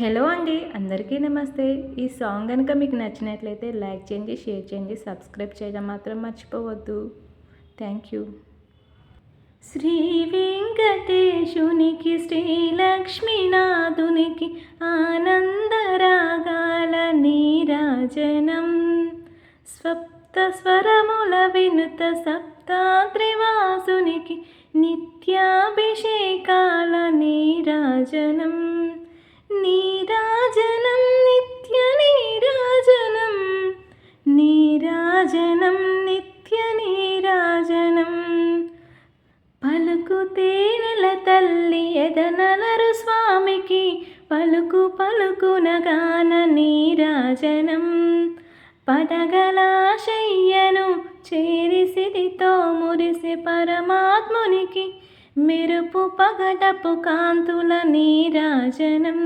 Hello అండి, అందరికీ నమస్తే. ఈ సాంగ్ కనుక మీకు నచ్చినట్లయితే లైక్ చేయండి, షేర్ చేయండి, సబ్స్క్రైబ్ చేయడం మాత్రం మర్చిపోవద్దు. Thank you. శ్రీ వెంకటేశునికి శ్రీలక్ష్మీనాథునికి ఆనందరాగాల నీరాజనం. స్వప్త స్వరముల వినుత సప్తాత్రివాసునికి నిత్యాభిషేకాల నీరాజనం. నీరాజనం నిత్య నీరాజనం, నీరాజనం నిత్య నీరాజనం. పలుకు తేనెల తల్లి ఎదనలరు స్వామికి పలుకు పలుకునగాన నీరాజనం. పడగలాశయ్యను చేరి సిరితో మురిసే పరమాత్మునికి మెరుపు పగడపు కాంతుల నీరాజనం.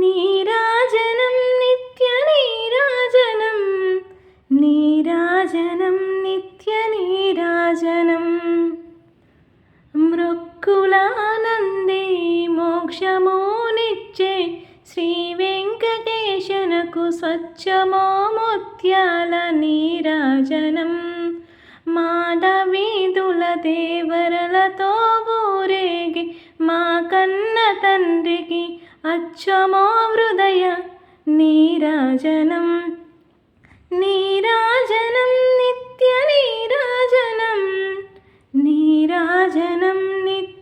నీరాజనం నిత్య నీరాజనం, నీరాజనం నిత్య నీరాజనం. మృక్కులానందే మోక్షమునిచ్చే శ్రీ వెంకటేశనకు స్వచ్ఛమో ముత్యాల నీరాజనం. మాడవీధుల దేవరలతో ఊరేగి మా కన్న తండ్రికి అచ్చమో హృదయ నీరాజనం. నీరాజనం నిత్య నీరాజనం, నీరాజనం నిత్య